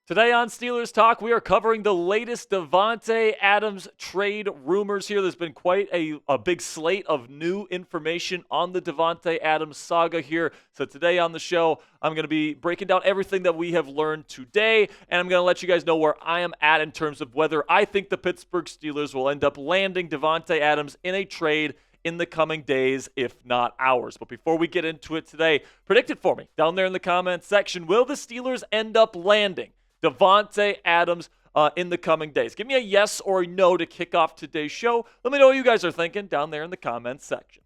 Today on Steelers Talk, we are covering the latest Davante Adams trade rumors here. There's been quite a big slate of new information on the Davante Adams saga here. So today on the show, I'm going to be breaking down everything that we have learned today, and I'm going to let you guys know where I am at in terms of whether I think the Pittsburgh Steelers will end up landing Davante Adams in a trade in the coming days, if not hours. But before we get into it today, predict it for me down there in the comments section. Will the Steelers end up landing Davante Adams in the coming days? Give me a yes or a no to kick off today's show. Let me know what you guys are thinking down there in the comments section.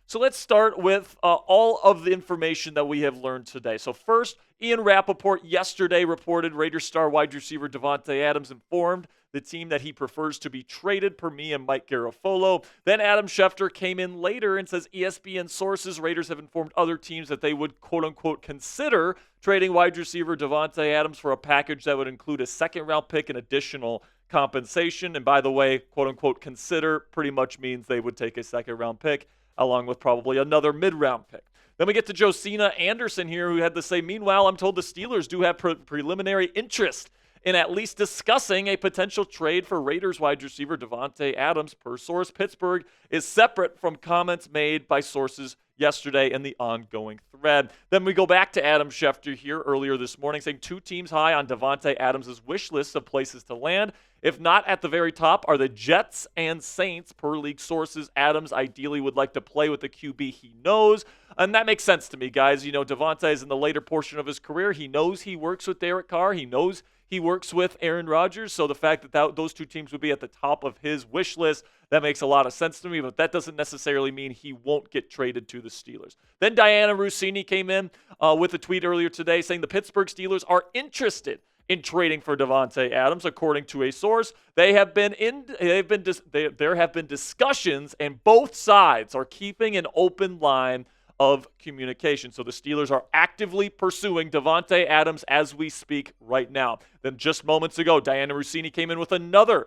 So let's start with all of the information that we have learned today. So first, Ian Rappaport yesterday reported Raiders star wide receiver Davante Adams informed the team that he prefers to be traded per me and Mike Garafolo. Then Adam Schefter came in later and says ESPN sources, Raiders have informed other teams that they would quote-unquote consider trading wide receiver Davante Adams for a package that would include a second-round pick and additional compensation. And by the way, quote-unquote consider pretty much means they would take a second-round pick along with probably another mid-round pick. Then we get to Josina Anderson here, who had to say, meanwhile, I'm told the Steelers do have preliminary interest in at least discussing a potential trade for Raiders wide receiver Davante Adams. Per source, Pittsburgh is separate from comments made by sources yesterday in the ongoing thread. Then we go back to Adam Schefter here earlier this morning saying two teams high on Davante Adams' wish list of places to land. If not at the very top, are the Jets and Saints. Per league sources, Adams ideally would like to play with the QB he knows. And that makes sense to me, guys. You know, Davante is in the later portion of his career. He knows he works with Derek Carr. He knows he works with Aaron Rodgers. So the fact that those two teams would be at the top of his wish list, that makes a lot of sense to me, but that doesn't necessarily mean he won't get traded to the Steelers. Then Dianna Russini came in with a tweet earlier today saying the Pittsburgh Steelers are interested in trading for Davante Adams, according to a source. There have been discussions, and both sides are keeping an open line of communication. So the Steelers are actively pursuing Davante Adams as we speak right now. Then just moments ago, Dianna Russini came in with another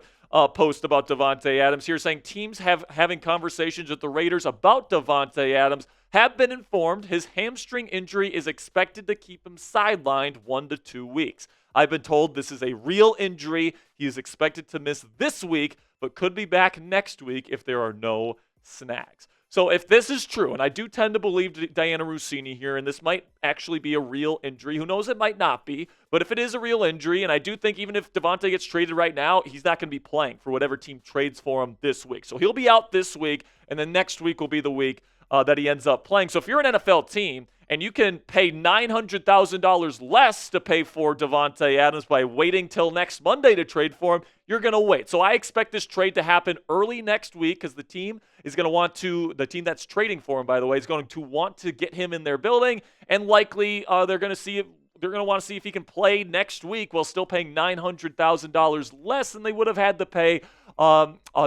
post about Davante Adams here saying teams having conversations with the Raiders about Davante Adams have been informed his hamstring injury is expected to keep him sidelined 1 to 2 weeks. I've been told this is a real injury. He is expected to miss this week, but could be back next week if there are no snags. So if this is true, and I do tend to believe Dianna Russini here, and this might actually be a real injury. Who knows, it might not be. But if it is a real injury, and I do think even if Davante gets traded right now, he's not going to be playing for whatever team trades for him this week. So he'll be out this week, and then next week will be the week that he ends up playing. So if you're an NFL team and you can pay $900,000 less to pay for Davante Adams by waiting till next Monday to trade for him, you're going to wait. So I expect this trade to happen early next week because the team is going to want to, the team that's trading for him, by the way, is going to want to get him in their building, and likely they're going to want to see if he can play next week while still paying $900,000 less than they would have had to pay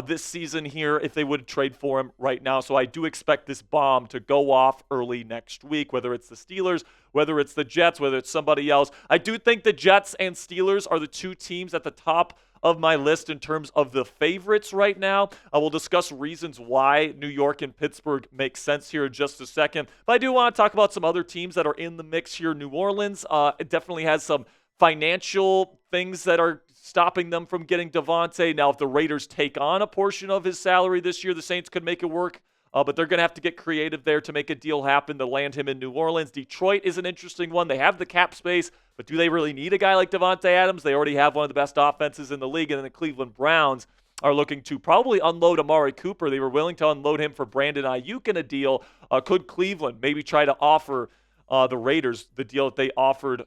this season here if they would trade for him right now. So I do expect this bomb to go off early next week, whether it's the Steelers, whether it's the Jets, whether it's somebody else. I do think the Jets and Steelers are the two teams at the top of my list in terms of the favorites right now. I will discuss reasons why New York and Pittsburgh make sense here in just a second. But I do want to talk about some other teams that are in the mix here. New Orleans it definitely has some financial things that are stopping them from getting Davante. Now, if the Raiders take on a portion of his salary this year, the Saints could make it work. But they're going to have to get creative there to make a deal happen to land him in New Orleans. Detroit is an interesting one. They have the cap space, but do they really need a guy like Davante Adams? They already have one of the best offenses in the league, and then the Cleveland Browns are looking to probably unload Amari Cooper. They were willing to unload him for Brandon Ayuk in a deal. Could Cleveland maybe try to offer the Raiders the deal that they offered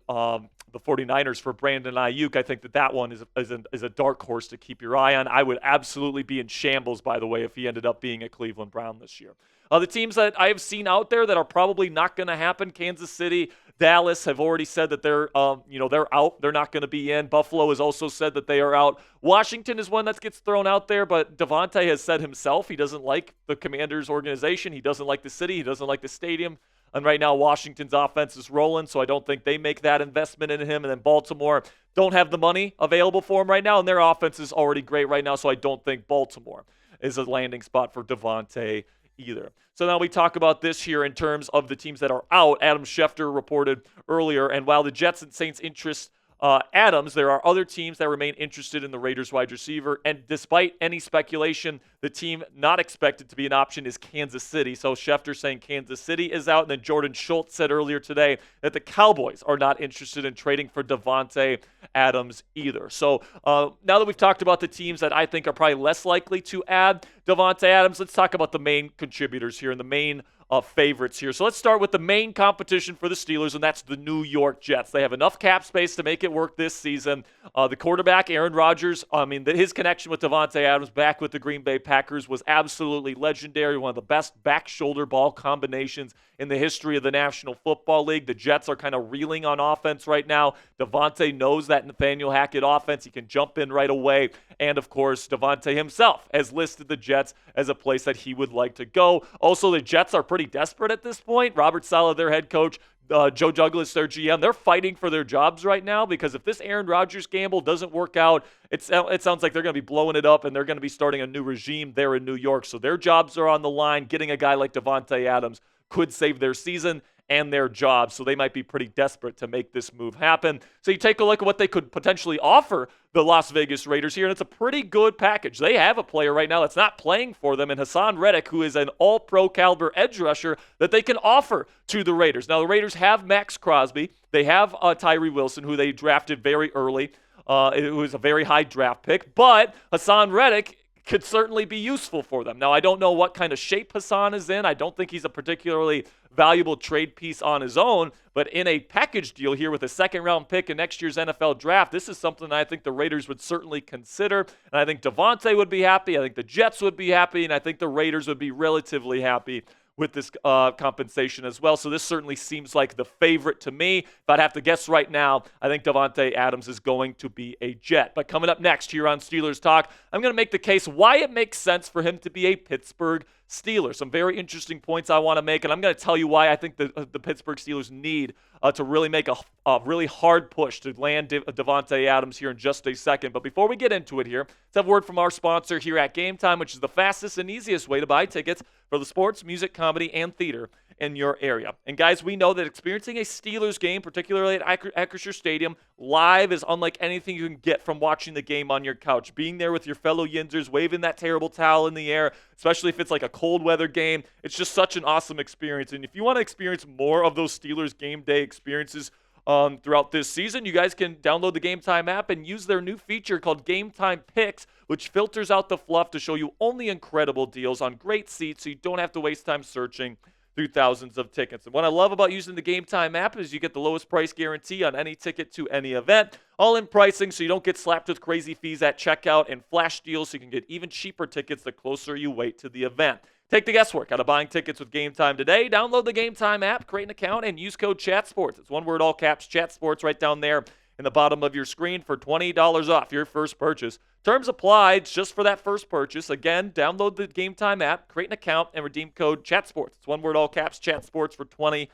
the 49ers for Brandon Ayuk? I think that one is a dark horse to keep your eye on. I would absolutely be in shambles, by the way, if he ended up being a Cleveland Brown this year. The teams that I have seen out there that are probably not going to happen, Kansas City, Dallas have already said that they're out. They're not going to be in. Buffalo has also said that they are out. Washington is one that gets thrown out there, but Davante has said himself he doesn't like the Commanders organization. He doesn't like the city. He doesn't like the stadium. And right now, Washington's offense is rolling, so I don't think they make that investment in him. And then Baltimore don't have the money available for him right now, and their offense is already great right now, so I don't think Baltimore is a landing spot for Davante either. So now we talk about this here in terms of the teams that are out. Adam Schefter reported earlier, and while the Jets and Saints' interest Adams, there are other teams that remain interested in the Raiders wide receiver. And despite any speculation, the team not expected to be an option is Kansas City. So Schefter saying Kansas City is out. And then Jordan Schultz said earlier today that the Cowboys are not interested in trading for Davante Adams either. So now that we've talked about the teams that I think are probably less likely to add Davante Adams, let's talk about the main contributors here and the main favorites here. So let's start with the main competition for the Steelers, and that's the New York Jets. They have enough cap space to make it work this season. The quarterback, Aaron Rodgers, his connection with Davante Adams back with the Green Bay Packers was absolutely legendary, one of the best back-shoulder ball combinations in the history of the National Football League. The Jets are kind of reeling on offense right now. Davante knows that Nathaniel Hackett offense. He can jump in right away. And, of course, Davante himself has listed the Jets as a place that he would like to go. Also, the Jets are pretty desperate at this point. Robert Saleh, their head coach, Joe Douglas, their GM, they're fighting for their jobs right now because if this Aaron Rodgers gamble doesn't work out, it sounds like they're going to be blowing it up and they're going to be starting a new regime there in New York. So their jobs are on the line. Getting a guy like Davante Adams could save their season and their jobs, so they might be pretty desperate to make this move happen. So you take a look at what they could potentially offer the Las Vegas Raiders here, and it's a pretty good package. They have a player right now that's not playing for them, and Hassan Reddick, who is an all-pro caliber edge rusher that they can offer to the Raiders. Now, the Raiders have Max Crosby. They have Tyree Wilson, who they drafted very early. It was a very high draft pick, but Hassan Reddick could certainly be useful for them. Now, I don't know what kind of shape Hassan is in. I don't think he's a particularly valuable trade piece on his own, but in a package deal here with a second-round pick in next year's NFL draft, this is something that I think the Raiders would certainly consider, and I think Davante would be happy, I think the Jets would be happy, and I think the Raiders would be relatively happy with this compensation as well. So this certainly seems like the favorite to me. If I'd have to guess right now, I think Davante Adams is going to be a Jet. But coming up next here on Steelers Talk, I'm going to make the case why it makes sense for him to be a Pittsburgh Steeler. Some very interesting points I want to make, and I'm going to tell you why I think the Pittsburgh Steelers need to really make a really hard push to land Davante Adams here in just a second. But before we get into it here, let's have a word from our sponsor here at Game Time, which is the fastest and easiest way to buy tickets for the sports, music, comedy, and theater in your area. And guys, we know that experiencing a Steelers game, particularly at Acrisure Stadium, live is unlike anything you can get from watching the game on your couch. Being there with your fellow Yinzers, waving that terrible towel in the air, especially if it's like a cold weather game, it's just such an awesome experience. And if you want to experience more of those Steelers game day experiences throughout this season, you guys can download the Game Time app and use their new feature called Game Time Picks, which filters out the fluff to show you only incredible deals on great seats so you don't have to waste time searching through thousands of tickets. And what I love about using the Game Time app is you get the lowest price guarantee on any ticket to any event, all in pricing so you don't get slapped with crazy fees at checkout, and flash deals so you can get even cheaper tickets the closer you wait to the event. Take the guesswork out of buying tickets with Game Time today. Download the Game Time app, create an account, and use code ChatSports. It's one word, all caps, ChatSports, right down there in the bottom of your screen for $20 off your first purchase. Terms apply. It's just for that first purchase. Again, download the Game Time app, create an account, and redeem code ChatSports. It's one word, all caps, ChatSports for $20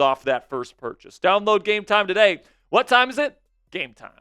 off that first purchase. Download Game Time today. What time is it? Game time.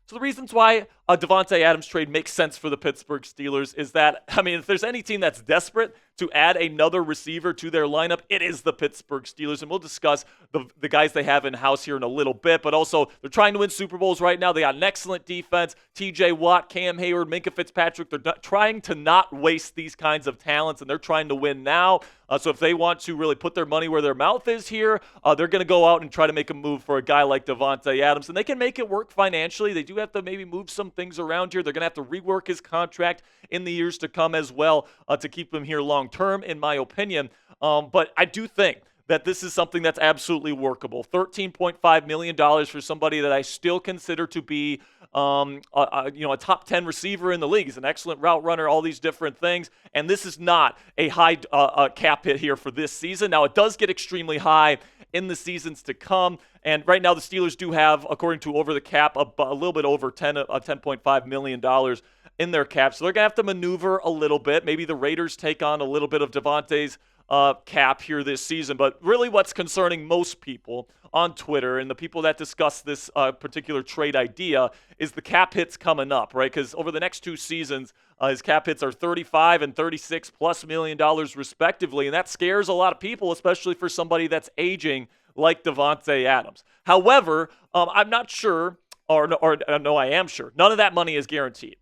So the reasons why a Davante Adams trade makes sense for the Pittsburgh Steelers is that, if there's any team that's desperate to add another receiver to their lineup, it is the Pittsburgh Steelers. And we'll discuss the guys they have in-house here in a little bit. But also, they're trying to win Super Bowls right now. They got an excellent defense. T.J. Watt, Cam Hayward, Minkah Fitzpatrick. They're trying to not waste these kinds of talents, and they're trying to win now. So if they want to really put their money where their mouth is here, they're going to go out and try to make a move for a guy like Davante Adams. And they can make it work financially. They do have to maybe move some things around here. They're going to have to rework his contract in the years to come as well to keep him here long term, in my opinion. But I do think that this is something that's absolutely workable. $13.5 million for somebody that I still consider to be a top 10 receiver in the league. He's an excellent route runner, all these different things. And this is not a high cap hit here for this season. Now, it does get extremely high in the seasons to come. And right now, the Steelers do have, according to Over the Cap, a little bit over $10.5 million in their cap. So they're going to have to maneuver a little bit. Maybe the Raiders take on a little bit of Davante's cap here this season. But really what's concerning most people on Twitter and the people that discuss this particular trade idea is the cap hits coming up, right? Because over the next two seasons, his cap hits are $35 and $36+ million respectively. And that scares a lot of people, especially for somebody that's aging like Davante Adams. However, I'm not sure, or no, I am sure, none of that money is guaranteed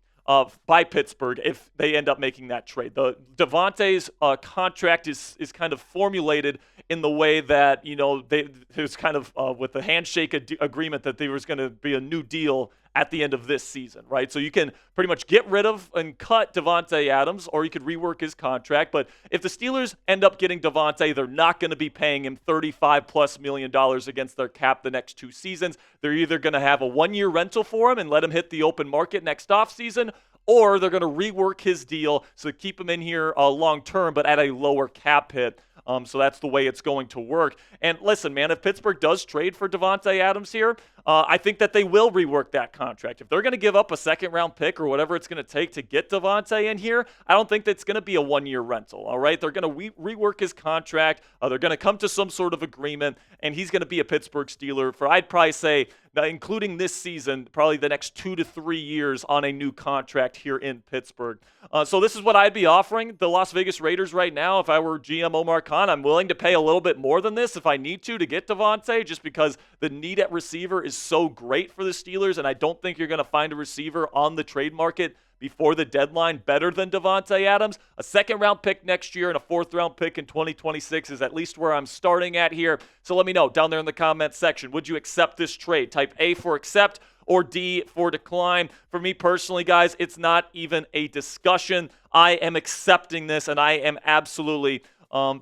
by Pittsburgh if they end up making that trade. The Davante's contract is kind of formulated in the way that, it was kind of with the handshake agreement that there was going to be a new deal at the end of this season, right? So you can pretty much get rid of and cut Davante Adams, or you could rework his contract. But if the Steelers end up getting Davante, they're not going to be paying him $35+ million against their cap the next 2 seasons. They're either going to have a 1-year rental for him and let him hit the open market next offseason, or they're going to rework his deal so keep him in here long term, but at a lower cap hit. So that's the way it's going to work. And listen, man, if Pittsburgh does trade for Davante Adams here, I think that they will rework that contract. If they're going to give up a second-round pick or whatever it's going to take to get Davante in here, I don't think that's going to be a 1-year rental, all right? They're going to rework his contract. They're going to come to some sort of agreement, and he's going to be a Pittsburgh Steeler for, I'd probably say, including this season, probably the next 2 to 3 years on a new contract here in Pittsburgh. So this is what I'd be offering the Las Vegas Raiders right now. If I were GM Omar Khan, I'm willing to pay a little bit more than this if I need to get Davante, just because the need at receiver is so great for the Steelers, and I don't think you're going to find a receiver on the trade market before the deadline better than Davante Adams. A second-round pick next year and a fourth-round pick in 2026 is at least where I'm starting at here. So let me know down there in the comments section. Would you accept this trade? Type A for accept or D for decline. For me personally, guys, it's not even a discussion. I am accepting this, and I am absolutely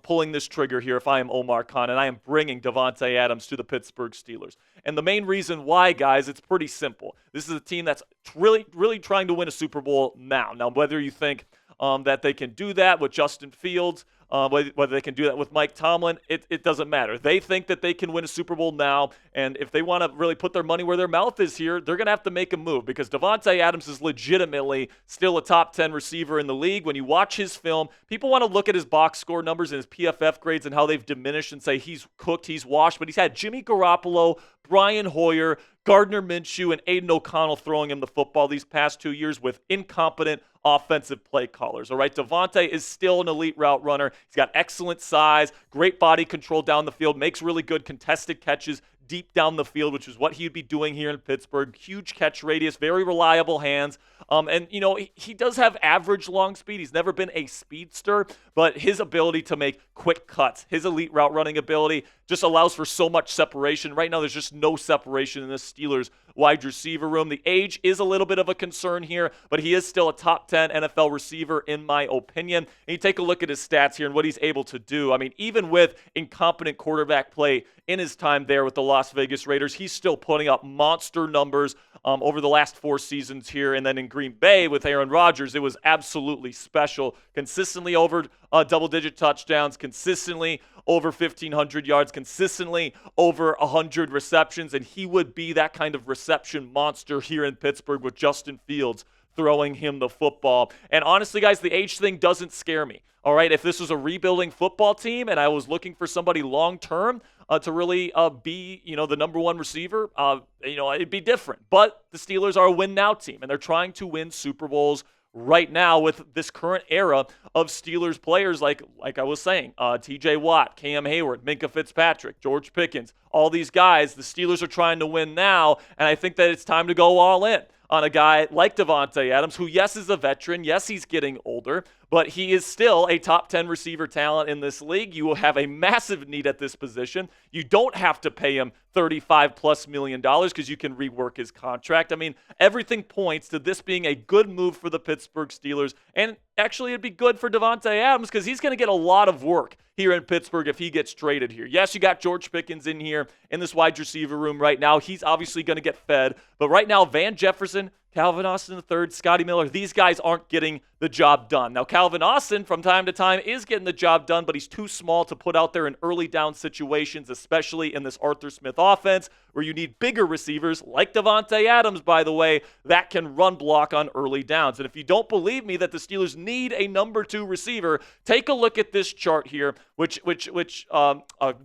pulling this trigger here if I am Omar Khan, and I am bringing Davante Adams to the Pittsburgh Steelers. And the main reason why, guys, it's pretty simple. This is a team that's really, really trying to win a Super Bowl now. Now, whether you think that they can do that with Justin Fields, whether they can do that with Mike Tomlin, it doesn't matter. They think that they can win a Super Bowl now, and if they want to really put their money where their mouth is here, they're going to have to make a move because Davante Adams is legitimately still a top 10 receiver in the league. When you watch his film, people want to look at his box score numbers and his PFF grades and how they've diminished and say he's cooked, he's washed, but he's had Jimmy Garoppolo, Brian Hoyer, Gardner Minshew, and Aiden O'Connell throwing him the football these past 2 years with incompetent offensive play callers. All right, Davante is still an elite route runner. He's got excellent size, great body control down the field, makes really good contested catches deep down the field, which is what he'd be doing here in Pittsburgh. Huge catch radius, very reliable hands. And, he does have average long speed. He's never been a speedster, but his ability to make quick cuts, his elite route running ability just allows for so much separation. Right now, there's just no separation in the Steelers wide receiver room. The age is a little bit of a concern here, but he is still a top 10 NFL receiver in my opinion. And you take a look at his stats here and what he's able to do. I mean, even with incompetent quarterback play in his time there with the Las Vegas Raiders, he's still putting up monster numbers over the last 4 seasons here. And then in Green Bay with Aaron Rodgers, it was absolutely special. Consistently over double-digit touchdowns, consistently over 1,500 yards, consistently over 100 receptions, and he would be that kind of reception monster here in Pittsburgh with Justin Fields throwing him the football. And honestly, guys, the age thing doesn't scare me. All right, if this was a rebuilding football team and I was looking for somebody long-term to really be, the number one receiver, it'd be different. But the Steelers are a win-now team, and they're trying to win Super Bowls right now with this current era of Steelers players like I was saying, TJ Watt, Cam Hayward, Minka Fitzpatrick, George Pickens, all these guys. The Steelers are trying to win now, and I think that it's time to go all in on a guy like Davante Adams, who, yes, is a veteran. Yes, he's getting older, but he is still a top 10 receiver talent in this league. You will have a massive need at this position. You don't have to pay him $35+ million because you can rework his contract. I mean, everything points to this being a good move for the Pittsburgh Steelers, and actually it'd be good for Davante Adams because he's going to get a lot of work here in Pittsburgh if he gets traded here. Yes, you got George Pickens in here in this wide receiver room right now. He's obviously going to get fed, but right now Van Jefferson, Calvin Austin III, Scotty Miller, these guys aren't getting the job done. Now, Calvin Austin, from time to time, is getting the job done, but he's too small to put out there in early down situations, especially in this Arthur Smith offense, where you need bigger receivers, like Davante Adams, by the way, that can run block on early downs. And if you don't believe me that the Steelers need a number 2 receiver, take a look at this chart here, which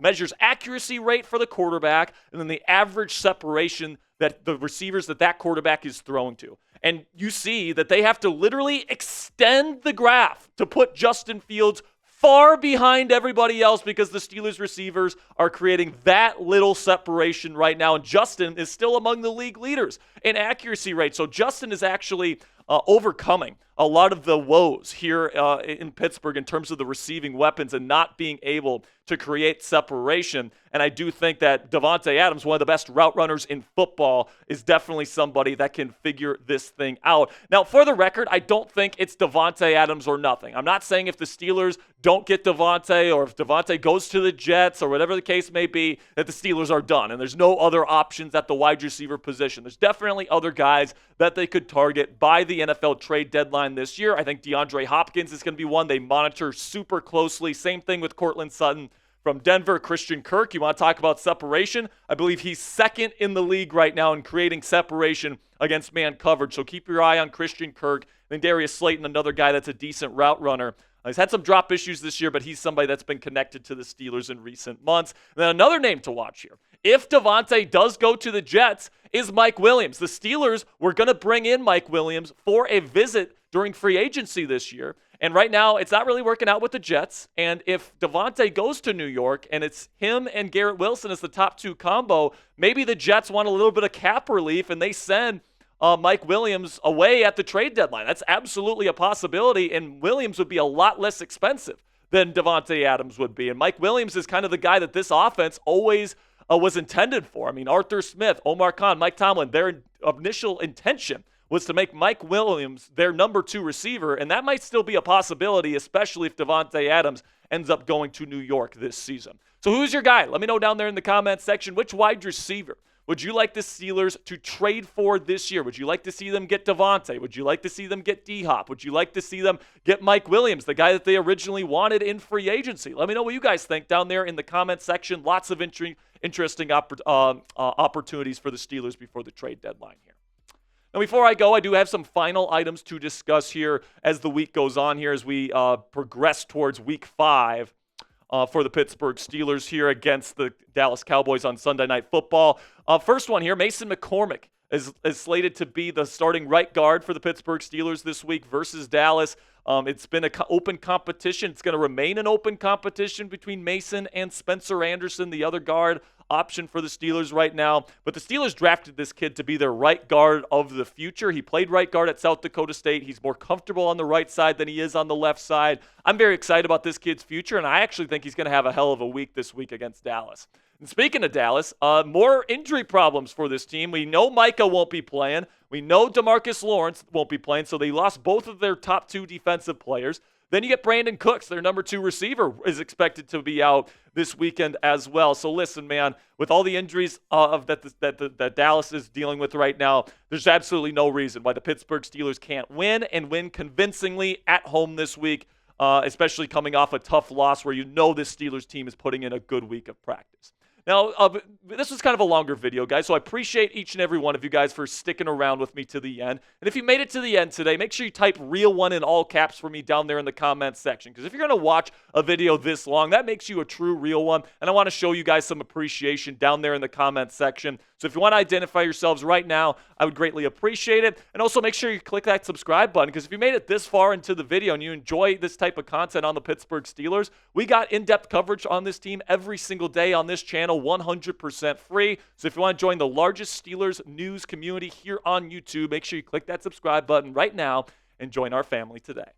measures accuracy rate for the quarterback and then the average separation that the receivers that quarterback is throwing to. And you see that they have to literally extend the graph to put Justin Fields far behind everybody else because the Steelers receivers are creating that little separation right now. And Justin is still among the league leaders in accuracy rate. So Justin is actually overcoming a lot of the woes here in Pittsburgh in terms of the receiving weapons and not being able to create separation. And I do think that Davante Adams, one of the best route runners in football, is definitely somebody that can figure this thing out. Now, for the record, I don't think it's Davante Adams or nothing. I'm not saying if the Steelers don't get Davante or if Davante goes to the Jets or whatever the case may be, that the Steelers are done and there's no other options at the wide receiver position. There's definitely other guys that they could target by the NFL trade deadline this year. I think DeAndre Hopkins is going to be one they monitor super closely. Same thing with Cortland Sutton from Denver. Christian Kirk, you want to talk about separation? I believe he's second in the league right now in creating separation against man coverage. So keep your eye on Christian Kirk. Then Darius Slayton, another guy that's a decent route runner. He's had some drop issues this year, but he's somebody that's been connected to the Steelers in recent months. And then another name to watch here, if Davante does go to the Jets, is Mike Williams. The Steelers were going to bring in Mike Williams for a visit during free agency this year. And right now, it's not really working out with the Jets. And if Davante goes to New York and it's him and Garrett Wilson as the top two combo, maybe the Jets want a little bit of cap relief and they send Mike Williams away at the trade deadline. That's absolutely a possibility, and Williams would be a lot less expensive than Davante Adams would be. And Mike Williams is kind of the guy that this offense always was intended for. I mean, Arthur Smith, Omar Khan, Mike Tomlin, their initial intention was to make Mike Williams their number 2 receiver, and that might still be a possibility, especially if Davante Adams ends up going to New York this season. So who's your guy? Let me know down there in the comments section. Which wide receiver would you like the Steelers to trade for this year? Would you like to see them get Davante? Would you like to see them get D-Hop? Would you like to see them get Mike Williams, the guy that they originally wanted in free agency? Let me know what you guys think down there in the comment section. Lots of interesting opportunities for the Steelers before the trade deadline here. Now, before I go, I do have some final items to discuss here as the week goes on here, as we progress towards week 5 for the Pittsburgh Steelers here against the Dallas Cowboys on Sunday Night Football. First one here, Mason McCormick is slated to be the starting right guard for the Pittsburgh Steelers this week versus Dallas. It's been an open competition. It's going to remain an open competition between Mason and Spencer Anderson, the other guard option for the Steelers right now. But the Steelers drafted this kid to be their right guard of the future. He played right guard at South Dakota State. He's more comfortable on the right side than he is on the left side. I'm very excited about this kid's future, and I actually think he's going to have a hell of a week this week against Dallas. And speaking of Dallas, more injury problems for this team. We know Micah won't be playing. We know DeMarcus Lawrence won't be playing, so they lost both of their top 2 defensive players. Then you get Brandon Cooks, their number 2 receiver, is expected to be out this weekend as well. So listen, man, with all the injuries that Dallas is dealing with right now, there's absolutely no reason why the Pittsburgh Steelers can't win and win convincingly at home this week, especially coming off a tough loss where you know this Steelers team is putting in a good week of practice. Now, this was kind of a longer video, guys, so I appreciate each and every one of you guys for sticking around with me to the end. And if you made it to the end today, make sure you type real one in all caps for me down there in the comments section. Because if you're going to watch a video this long, that makes you a true real one. And I want to show you guys some appreciation down there in the comments section. So if you want to identify yourselves right now, I would greatly appreciate it. And also make sure you click that subscribe button, because if you made it this far into the video and you enjoy this type of content on the Pittsburgh Steelers, we got in-depth coverage on this team every single day on this channel, 100% free. So if you want to join the largest Steelers news community here on YouTube, make sure you click that subscribe button right now and join our family today.